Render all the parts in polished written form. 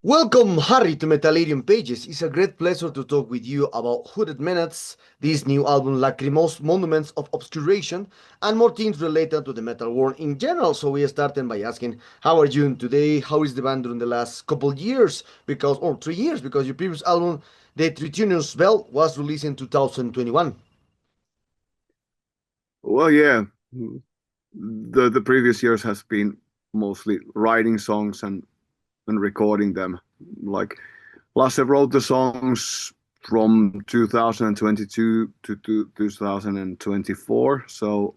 Welcome, Harri, to Metallarium Pages. It's a great pleasure to talk with you about Hooded Menace, this new album, Lacrimose Monuments of Obscuration, and more things related to the metal world in general. So we started by asking, how are you doing today? How is the band during the last couple years? Or 3 years, because your previous album, The Tritonius Bell, was released in 2021. Well, yeah, the previous years has been mostly writing songs and recording them. Like Lasse wrote the songs from 2022 to 2024. So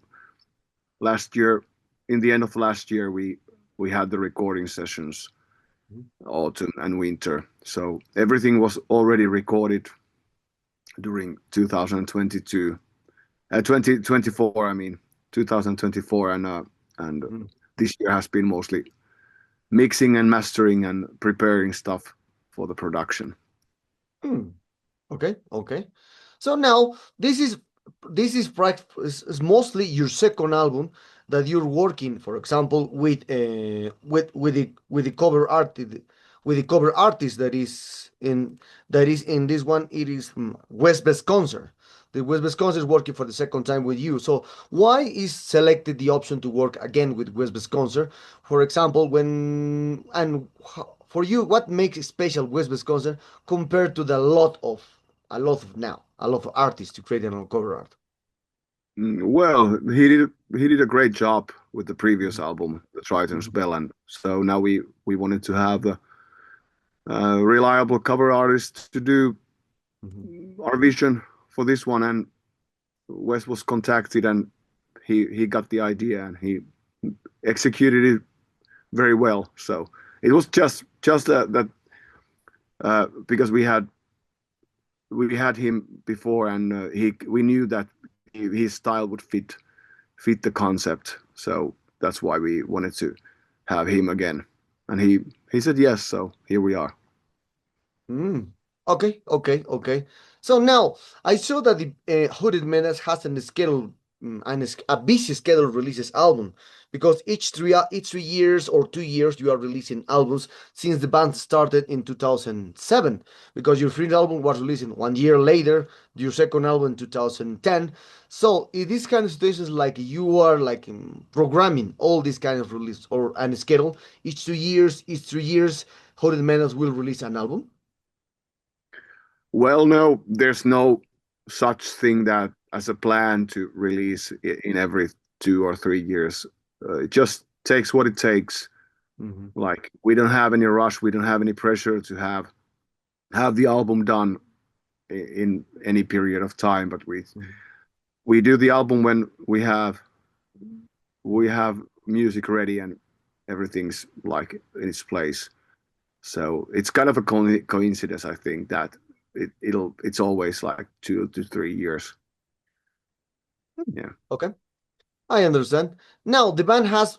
last year, in the end of last year, we had the recording sessions, autumn and winter. So everything was already recorded during 2022. 2024, I mean, 2024, and Mm. this year has been mostly mixing and mastering and preparing stuff for the production. Mm. Okay, okay. So now this is mostly your second album that you're working, for example, with the cover artist that is in this one. It is West Wisconsin. The West Wisconsin is working for the second time with you. So why is selected the option to work again with West Wisconsin? For example, for you, what makes special West Wisconsin compared to the a lot of artists to create an cover art. Well, he did a great job with the previous album, The Triton's Mhm, Bell, and so now we wanted to have a reliable cover artist to do mhm, our vision for this one. And Wes was contacted, and he got the idea, and he executed it very well. So it was just that because we had him before, and we knew that his style would fit the concept. So that's why we wanted to have him again, and he said yes. So here we are. mm. Okay, okay, okay. So now I saw that the Hooded Menace has an schedule a busy schedule releases album because each 3 years or 2 years you are releasing albums since the band started in 2007 because your first album was released 1 year later, your second album in 2010. So in these kind of situations, like you are like programming all these kind of release or and schedule each 3 years, Hooded Menace will release an album. Well, no, there's no such thing that as a plan to release in every 2 or 3 years. It just takes what it takes. Mhm. Like we don't have any rush, we don't have any pressure to have the album done in any period of time. But Mhm. we do the album when we have music ready and everything's like in its place. So it's kind of a coincidence, I think, that it's always like 2 to 3 years. Yeah. Okay, I understand. Now the band has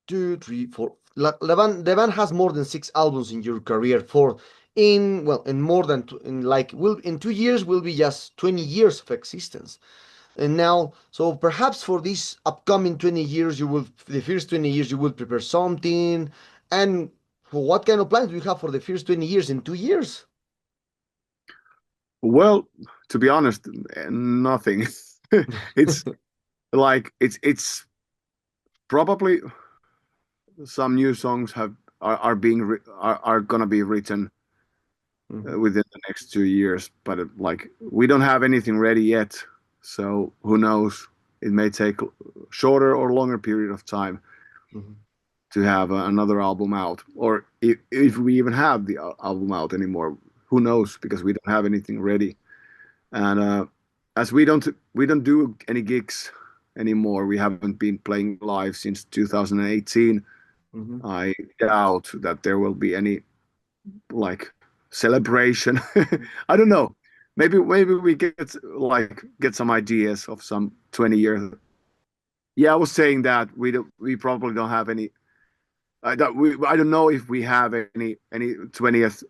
two, three, four. The band has more than 6 albums in your career. In more than in 2 years will be just 20 years of existence. And now, so perhaps for these upcoming 20 years, the first 20 years you will prepare something. And for what kind of plans do you have for the first 20 years in 2 years? Well, to be honest, nothing. It's like it's probably some new songs are being are gonna be written Mhm, within the next 2 years, but like we don't have anything ready yet. So who knows? It may take shorter or longer period of time mhm, to have another album out, or if we even have the album out anymore. Who knows? Because we don't have anything ready, and as we don't do any gigs anymore. We haven't been playing live since 2018. mhm. I doubt that there will be any like celebration. I don't know. Maybe we get some ideas of some 20 years. Yeah, I was saying that we probably don't have any. I don't know if we have any 20th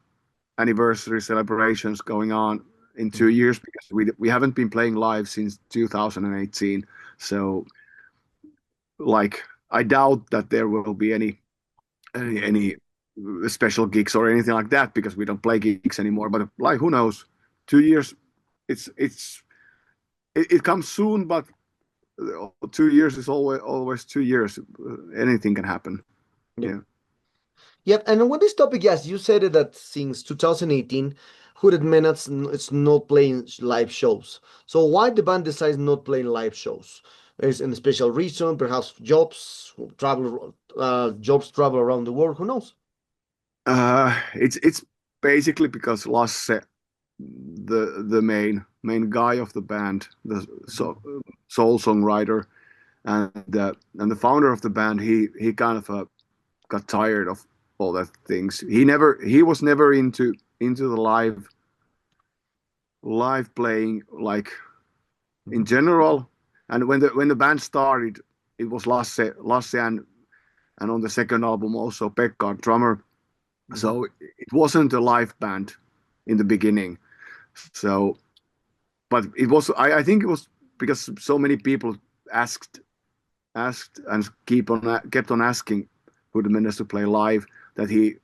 anniversary celebrations going on in 2 years because we haven't been playing live since 2018. So like I doubt that there will be any special gigs or anything like that because we don't play gigs anymore. But like, who knows? 2 years, it's it comes soon, but 2 years is always 2 years. Anything can happen. Yep. Yeah. Yep. And with this topic, yes, you said it that since 2018, Hooded Menace it's not playing live shows. So why the band decides not playing live shows? Is any special reason? Perhaps jobs travel around the world. Who knows? It's basically because Lasse, the main guy of the band, the soul songwriter, and the founder of the band, he kind of got tired of all that things. He was never into the live playing like in Mhm. general. And when the band started, it was Lasse and on the second album also Pekka, drummer. Mhm. So it wasn't a live band in the beginning. So, but it was. I think it was because so many people asked and kept on asking who the Menace to play live that he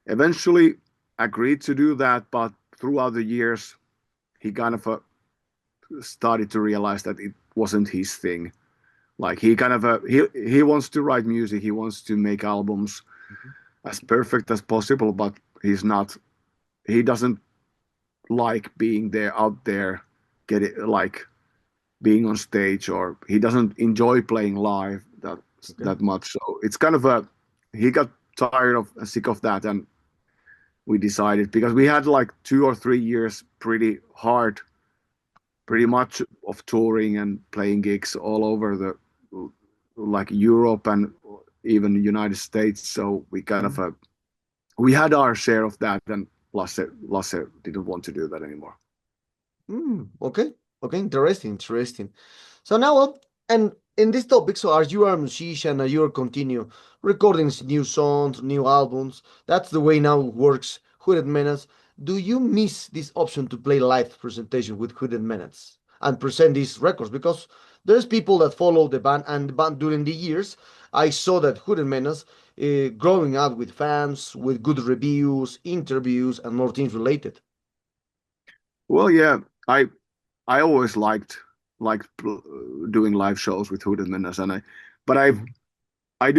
eventually agreed to do that. But throughout the years, he kind of started to realize that it wasn't his thing. Like he kind of he wants to write music, he wants to make albums Mhm. as perfect as possible, but he's not. He doesn't like being there out there, get it like being on stage, or he doesn't enjoy playing live Okay. that much. So it's kind of a he got tired of sick of that, and we decided because we had like 2 or 3 years pretty hard, pretty Mhm. much of touring and playing gigs all over the like Europe and even United States. So we kind of Mhm. we had our share of that, and Lasse didn't want to do that anymore. Okay. Okay. Interesting. Interesting. So now, and in this topic, so as you are a musician and you are continue recording new songs, new albums, that's the way now it works. Hooded Menace, do you miss this option to play live presentation with Hooded Menace and present these records? Because there's people that follow the band and the band during the years. I saw that Hooded Menace growing up with fans, with good reviews, interviews, and more things related. Well, yeah, I I always liked doing live shows with Hooded Menace, and but Mhm. I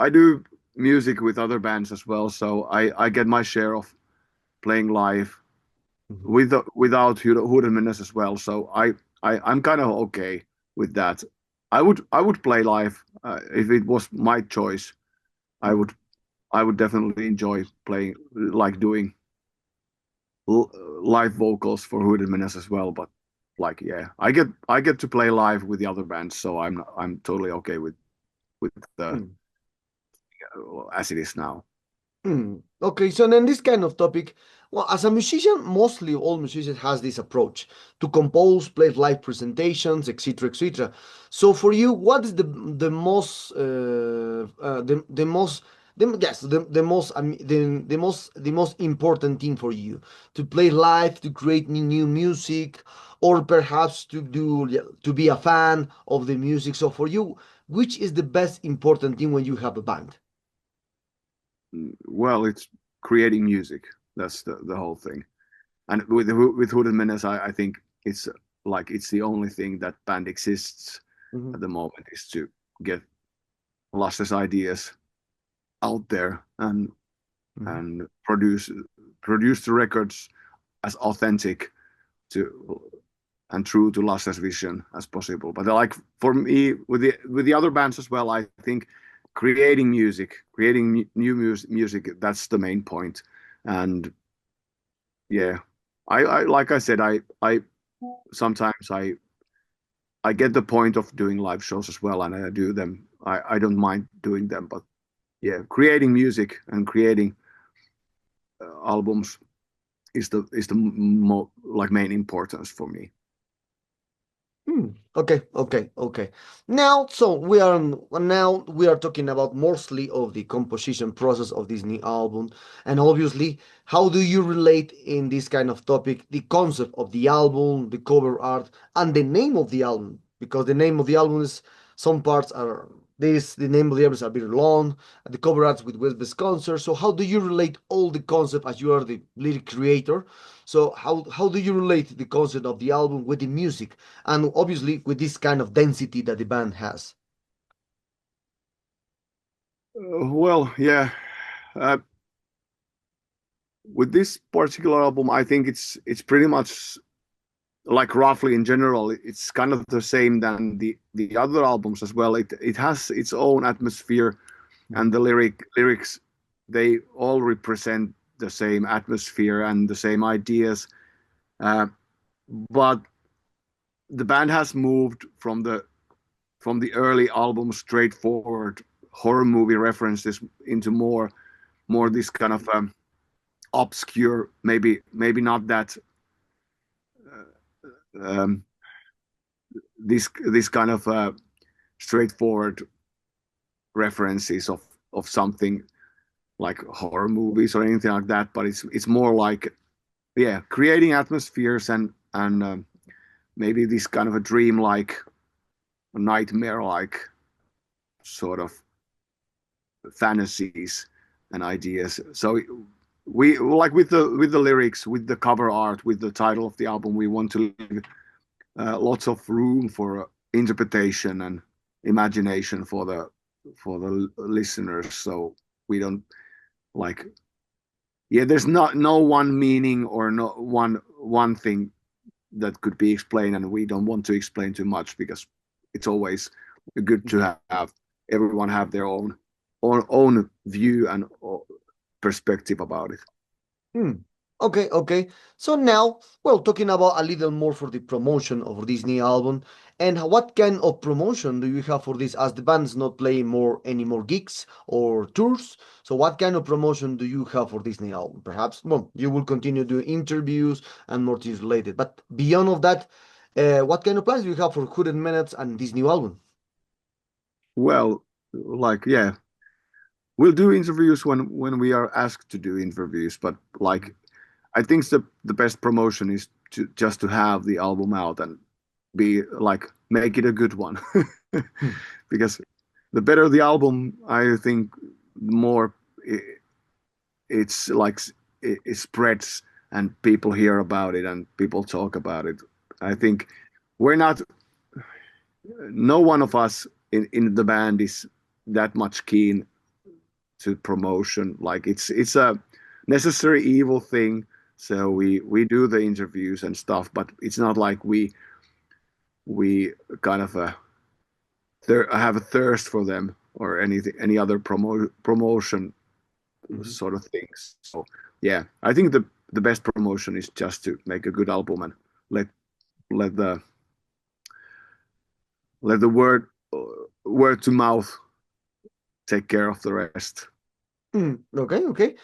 do music with other bands as well, so I get my share of playing live Mhm. without Hooded Menace as well. So I'm kind of okay with that. I would play live if it was my choice. I Mhm. would I would definitely enjoy playing like doing live vocals for Hooded Menace as well. But like yeah, I get to play live with the other bands, so I'm totally okay with the Mhm. as it is now. Okay, so then this kind of topic, well, as a musician, mostly all musicians has this approach to compose, play live presentations, etc., etc. So for you, what is the most the most the most the most important thing for you to play live, to create new music, or perhaps to do to be a fan of the music? So for you, which is the best important thing when you have a band? Well, it's creating music. That's the whole thing. And with Hooded Menace, I think it's like it's the only thing that band exists Mhm. at the moment is to get Lasse's ideas out there Mhm. and produce the records as authentic to and true to Lasse's vision as possible. But like for me, with the other bands as well, I think creating music, creating new music, that's the main point. And yeah, I like I said, I sometimes I get the point of doing live shows as well, and I do them. I don't mind doing them, but yeah, creating music and creating albums is the like main importance for me. Okay, okay, okay. Now we are talking about mostly of the composition process of this new album, and obviously, how do you relate in this kind of topic the concept of the album, the cover art, and the name of the album? Because the name of the album is some parts are. the name of the album is a bit long, the cover arts with Westbest concert. So how do you relate all the concept as you are the lyric creator? So how do you relate the concept of the album with the music, and obviously with this kind of density that the band has? Well, yeah. Uh, with this particular album, I think it's pretty much like roughly in general, it's kind of the same than the other albums as well. It has its own atmosphere, and the lyrics they all represent the same atmosphere and the same ideas. Uh, but the band has moved from the early album straightforward horror movie references into more this kind of obscure, maybe not that um, this kind of straightforward references of something like horror movies or anything like that. But it's more like, yeah, creating atmospheres and maybe this kind of a dream-like, nightmare-like sort of fantasies and ideas. So we like with the lyrics, with the cover art, with the title of the album, we want to leave lots of room for interpretation and imagination for the listeners. So we don't like, yeah, there's not no one meaning or no one thing that could be explained, and we don't want to explain too much because it's always good to have everyone have their own view and perspective about it. Hmm. Okay, okay. So now, well, talking about a little more for the promotion of this new album, and what kind of promotion do you have for this? As the band's not playing any more gigs or tours, so what kind of promotion do you have for this new album? Perhaps, well, you will continue doing interviews and more things related, but beyond of that, what kind of plans do you have for Hooded Minutes and this new album? Well, like, yeah, we'll do interviews when we are asked to do interviews, but like I think the best promotion is to just to have the album out and be like make it a good one. Hmm. Because the better the album, I think the more it's like it spreads and people hear about it and people talk about it. I think we're not, no one of us in the band is that much keen to promotion. Like it's a necessary evil thing. So we do the interviews and stuff, but it's not like we kind of have a thirst for them or any other promotion Mhm. sort of things. So yeah, I think the best promotion is just to make a good album and let let the let the word to mouth take care of the rest. Okay, okay.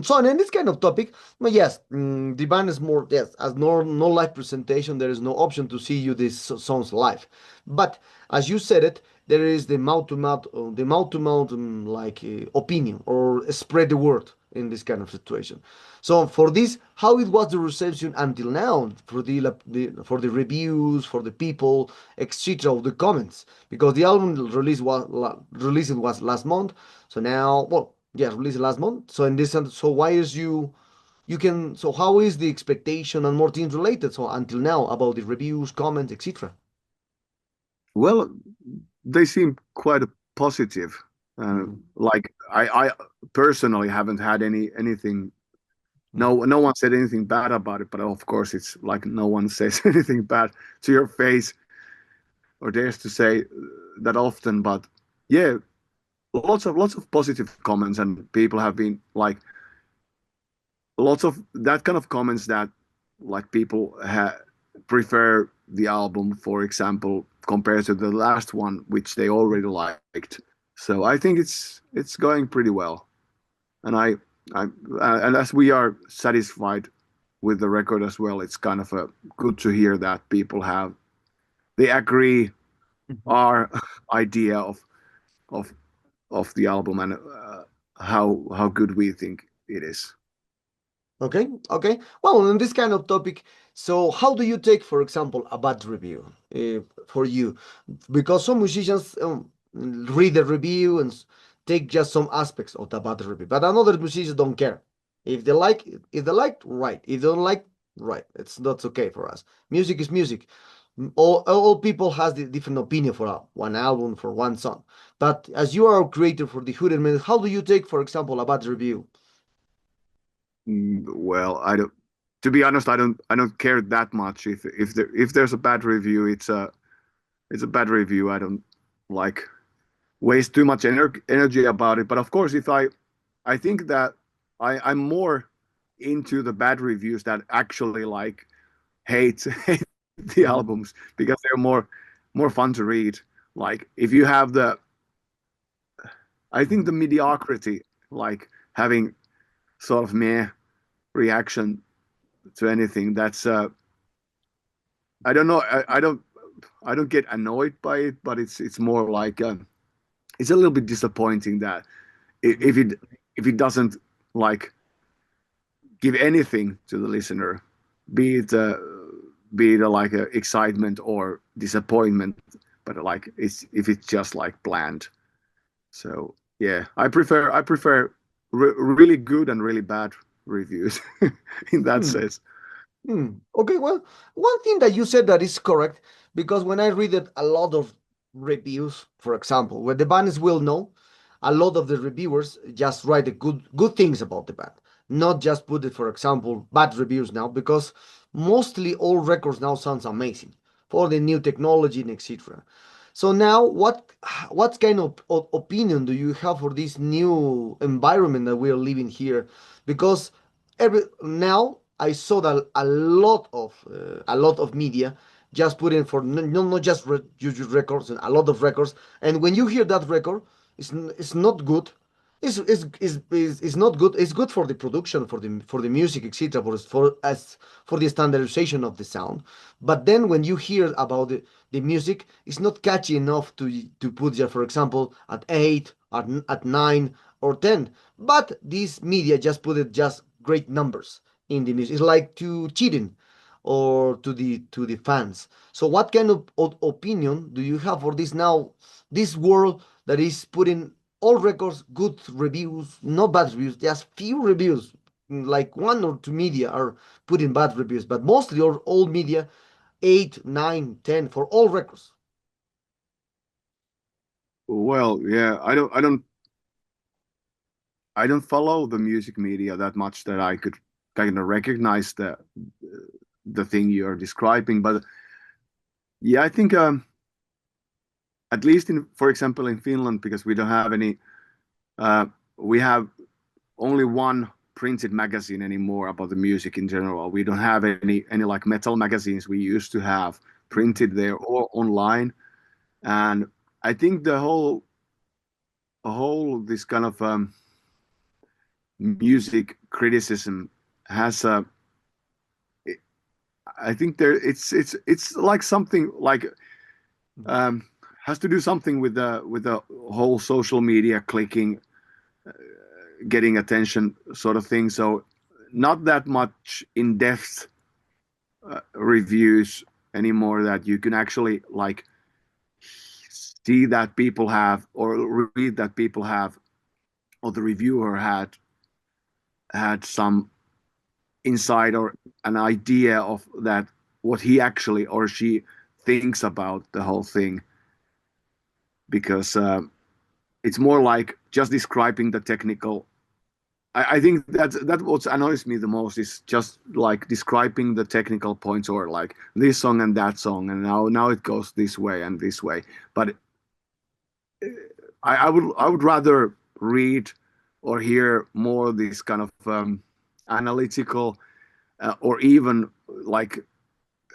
So, and in this kind of topic, well, yes, the band is more, yes, as no live presentation, there is no option to see you these songs live. But as you said it, there is the mouth to mouth, like opinion or spread the word in this kind of situation. So for this, how it was the reception until now for for the reviews, for the people, etc. of the comments, because the album released was last month. So now, well, yeah, released last month. So in this, so why is you can, so how is the expectation and more things related? So until now about the reviews, comments, etc. Well, they seem quite positive. Mhm. Like I personally haven't had anything. Mhm. No one said anything bad about it, but of course it's like no one says anything bad to your face or dares to say that often. But yeah, lots of positive comments, and people have been like lots of that kind of comments that like people prefer the album, for example, compared to the last one, which they already liked. So I think it's going pretty well, and I and as we are satisfied with the record as well, it's kind of a good to hear that people have they agree Mhm. our idea of of the album and how good we think it is. Okay, okay. Well, in this kind of topic, so how do you take, for example, a bad review for you? Because some musicians, read the review and take just some aspects of the bad review. But another musicians don't care. If they like, right. If they don't like, right. It's not okay for us. Music is music. All people has the different opinion for one album, for one song. But as you are a creator for the Hooded Man, how do you take, for example, a bad review? Well, I don't. To be honest, I don't care that much if there's a bad review. It's a bad review. I don't like waste too much energy about it. But of course, if I think that I'm more into the bad reviews that actually like hate the Mhm. albums because they're more fun to read. Like if you have the I think the mediocrity, like having sort of meh reaction to anything, that's I don't know. I don't get annoyed by it, but it's more like it's a little bit disappointing that Mhm. if it doesn't like give anything to the listener, be it like excitement or disappointment, but like it's if it's just like bland. So yeah, I prefer really good and really bad reviews in that Hmm. sense. Okay, well, one thing that you said that is correct, because when I read it, a lot of reviews, for example, where the bands will know, a lot of the reviewers just write the good things about the band, not just put it, for example, bad reviews now, because mostly all records now sounds amazing for the new technology and etc. So now, what kind of opinion do you have for this new environment that we are living here? Because every now I saw that a lot of media just put in for not just YouTube records and a lot of records. And when you hear that record, it's not good. It's not good. It's good for the production, for the music, etc. For the standardization of the sound. But then when you hear about the music, it's not catchy enough to put there, for example, at 8, at 9 or 10. But this media just put it just great numbers in the music. It's like to cheating or to the fans. So what kind of opinion do you have for this now? This world that is putting all records, good reviews, no bad reviews, just few reviews. Like one or two media are putting bad reviews, but mostly all media 8, 9, 10 for all records. Well, yeah, I don't follow the music media that much that I could kind of recognize the thing you're describing. But yeah, I think at least in, for example, in Finland, because we don't have any, uh, we have only one printed magazine anymore about the music in general. We don't have any like metal magazines we used to have printed there or online. And I think the whole this kind of music criticism has a I think there it's like something like um, has to do something with the whole social media clicking, getting attention sort of thing. So not that much in depth reviews anymore that you can actually like see that people have or read that people have or the reviewer had some insight or an idea of that what he actually or she thinks about the whole thing because it's more like just describing the technical. I think that what annoys me the most is just like describing the technical points or like this song and that song and now it goes this way and this way. But I would rather read or hear more of this kind of analytical or even like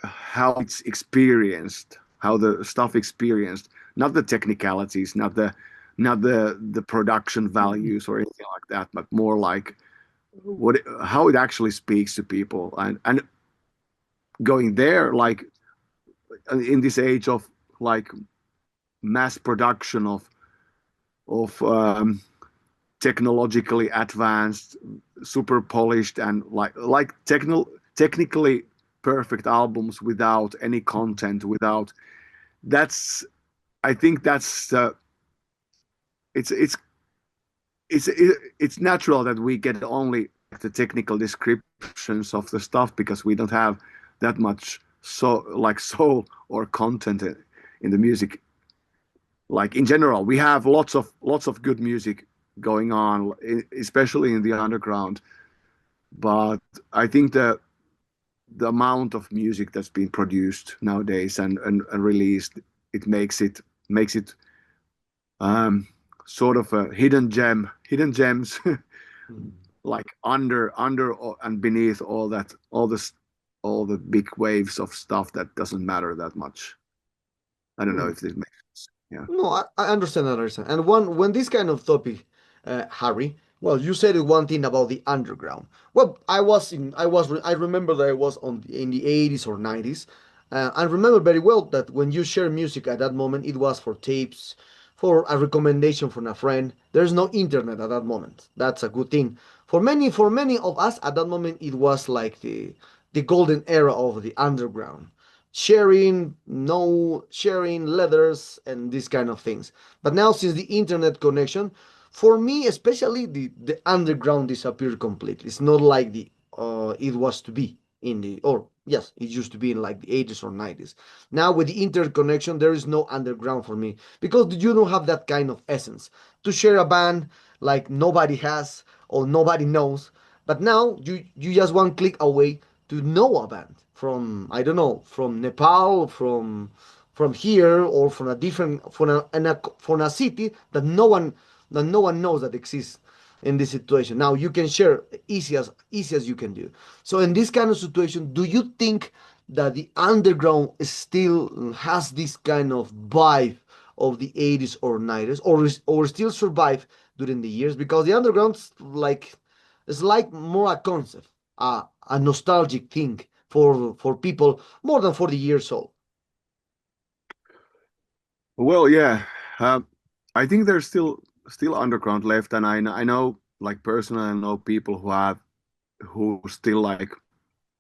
how it's experienced, how the stuff experienced, not the technicalities, not the production values or anything like that, but more like what how it actually speaks to people and going there like in this age of like mass production of technologically advanced, super polished and like technically perfect albums without any content, without that's I think that's it's it's natural that we get only the technical descriptions of the stuff because we don't have that much soul or content in the music. Like in general, we have lots of good music going on, especially in the underground. But I think that the amount of music that's being produced nowadays and released, it makes it um, sort of a hidden gems Mm. like and beneath all the big waves of stuff that doesn't matter that much. I don't know Mm. if this makes sense. Yeah. No, I understand, I understand. And when this kind of topic, Harry, well, you said one thing about the underground. Well, I remember that I was in the 80s or 90s. I remember very well that when you share music at that moment, it was for tapes, for a recommendation from a friend. There's no internet at that moment. That's a good thing. For many of us at that moment, it was like the golden era of the underground, sharing letters and these kind of things. But now, since the internet connection, for me especially, the underground disappeared completely. It's not like the it was to be in the, or yes, it used to be in like the 80s or 90s. Now with the internet connection, there is no underground for me because you don't have that kind of essence to share a band like nobody has or nobody knows. But now you just one click away to know a band from, I don't know, from Nepal, from here, or from a different, from a city that no one knows that exists in this situation. Now you can share easy as you can do. So in this kind of situation, do you think that the underground still has this kind of vibe of the 80s or 90s, or still survive during the years? Because the underground's like, it's like more a concept, a nostalgic thing for people more than 40 years old. Well, yeah. Um, I think there's still underground left, and I know like personally, I know people who still like,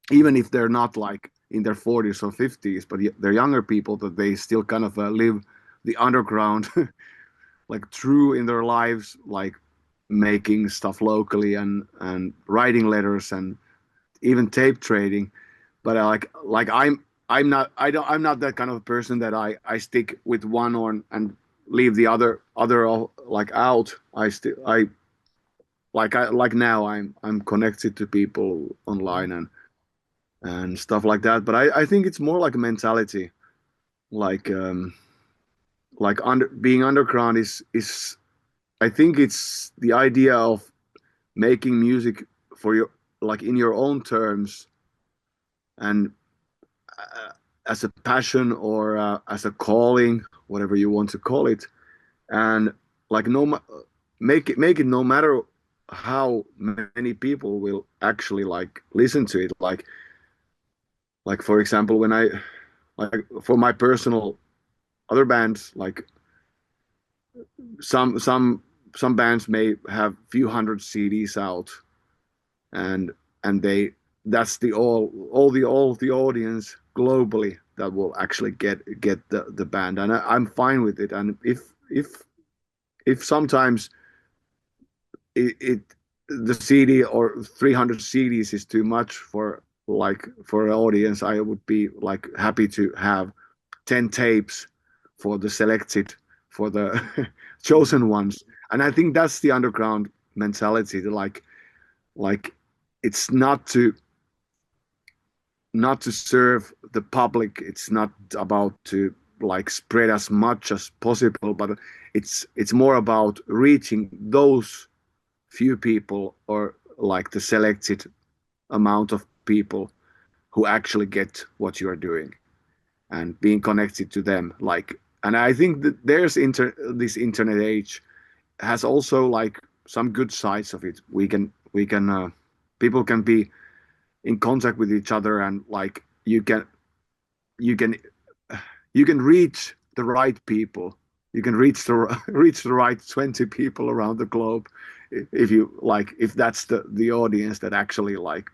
even if they're not like in their 40s or 50s, but they're younger people that they still kind of live the underground like true in their lives, like making stuff locally and writing letters and even tape trading. But like I'm not I don't I'm not that kind of person that I stick with one or and leave the other like out. I like now I'm connected to people online and stuff like that. But I think it's more like a mentality, like being underground is I think it's the idea of making music for your like in your own terms and as a passion or as a calling, whatever you want to call it, and like make it no matter how many people will actually like listen to it. Like for example, when I like for my personal other bands, like some some some bands may have few hundred CDs out, and and they that's the all the audience globally that will actually get the band, and I'm fine with it. And if sometimes it the CD or 300 CDs is too much for like for an audience, I would be like happy to have 10 tapes for the selected for the chosen ones. And I think that's the underground mentality, like it's not to serve the public. It's not about to like spread as much as possible, but it's more about reaching those few people or like the selected amount of people who actually get what you are doing and being connected to them. Like, and I think that this internet age has also like some good sides of it. We can people can be in contact with each other, and like you can you can reach the right people. You can reach the reach the right 20 people around the globe if you like, if that's the audience that actually like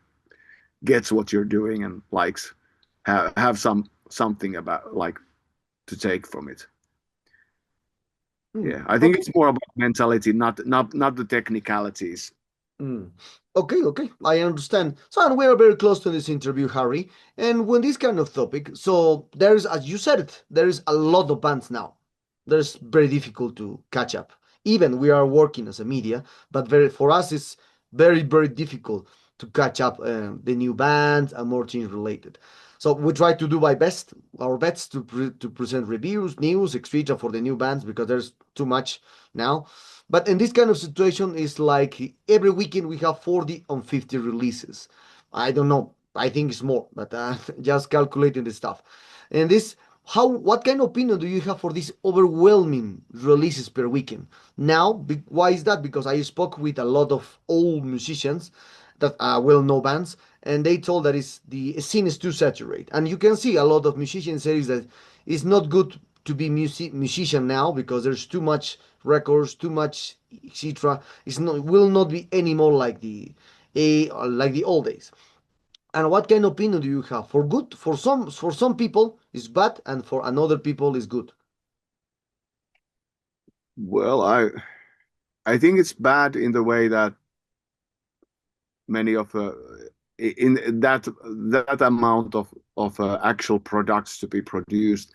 gets what you're doing and likes have something about like to take from it. Mm. Yeah, I think Okay. it's more about mentality, not the technicalities. Mm. Okay, okay, I understand. So, and we are very close to this interview, Harry. And when this kind of topic, so there's, as you said it, there is a lot of bands now. There's very difficult to catch up. Even we are working as a media, but very for us it's very difficult to catch up the new bands and more things related. So we try to do our best to present reviews, news, etc. for the new bands because there's too much now. But in this kind of situation, it's like every weekend we have 40 on 50 releases. I don't know. I think it's more, but just calculating the stuff. And this, what kind of opinion do you have for these overwhelming releases per weekend? Now, why is that? Because I spoke with a lot of old musicians that are well-known bands, and they told that the scene is too saturated. And you can see a lot of musicians say that it's not good to be musician now because there's too much records, too much etc. It's not will not be anymore like the old days. And what kind of opinion do you have? For good, for some people it's bad, and for another people it's good. Well, I think it's bad in the way that many of in that amount of actual products to be produced.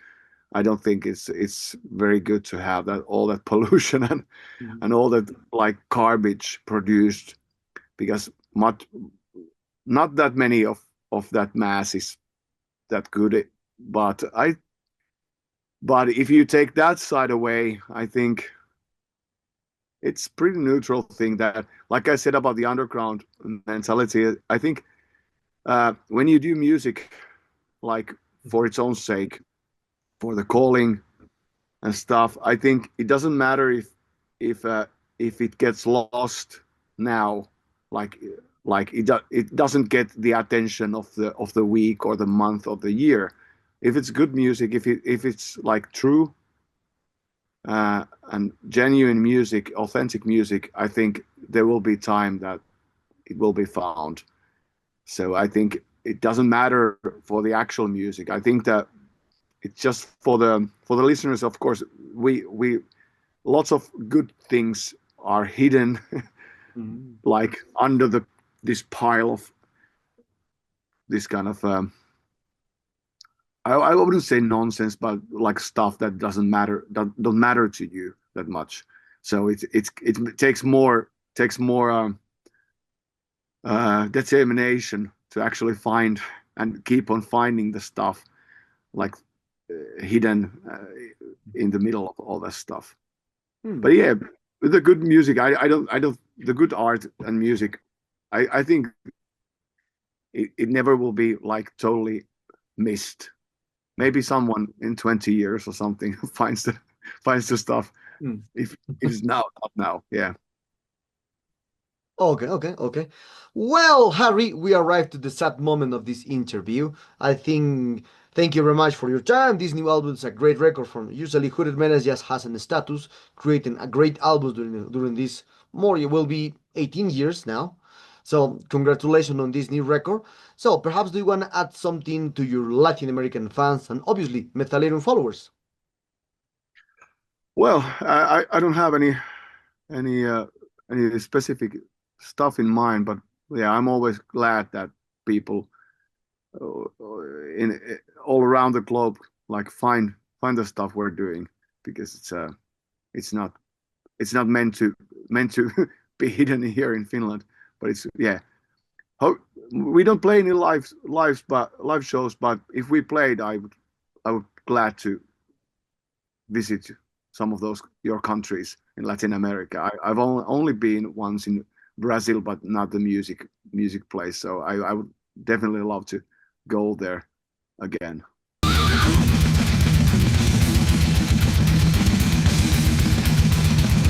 I don't think it's very good to have that all that pollution and all that like garbage produced because not that many of that mass is that good. But but if you take that side away, I think it's pretty neutral thing that, like I said about the underground mentality, I think when you do music like for its own sake, for the calling and stuff, I think it doesn't matter if if it gets lost now, like it doesn't get the attention of the week or the month or the year. If it's good music, if it's like true and genuine music, authentic music, I think there will be time that it will be found. So I think it doesn't matter for the actual music. I think that it's just for the listeners. Of course, we lots of good things are hidden, Mhm. like under the this pile of this kind of I wouldn't say nonsense, but like stuff that doesn't matter, that don't matter to you that much. So it takes more determination to actually find and keep on finding the stuff like hidden in the middle of all that stuff. But Hmm. yeah, with the good music, I don't the good art and music. I think it never will be like totally missed. Maybe someone in 20 years or something finds the stuff. Hmm. If it is now, not now. Yeah. Okay, okay, okay. Well, Harry, we arrived to the sad moment of this interview. I think thank you very much for your time. This new album is a great record from usually Hooded Menace just has an status, creating a great album during this more it will be 18 years now. So congratulations on this new record. So perhaps do you want to add something to your Latin American fans and obviously Metalerium followers? Well, I don't have any any specific stuff in mind, but yeah, I'm always glad that people in all around the globe like find the stuff we're doing because it's not it's not meant to be hidden here in Finland, but it's yeah. How, we don't play any live shows, but if we played, I would glad to visit some of those your countries in Latin America. I've only been once in Brazil, but not the music place. So I would definitely love to go there again.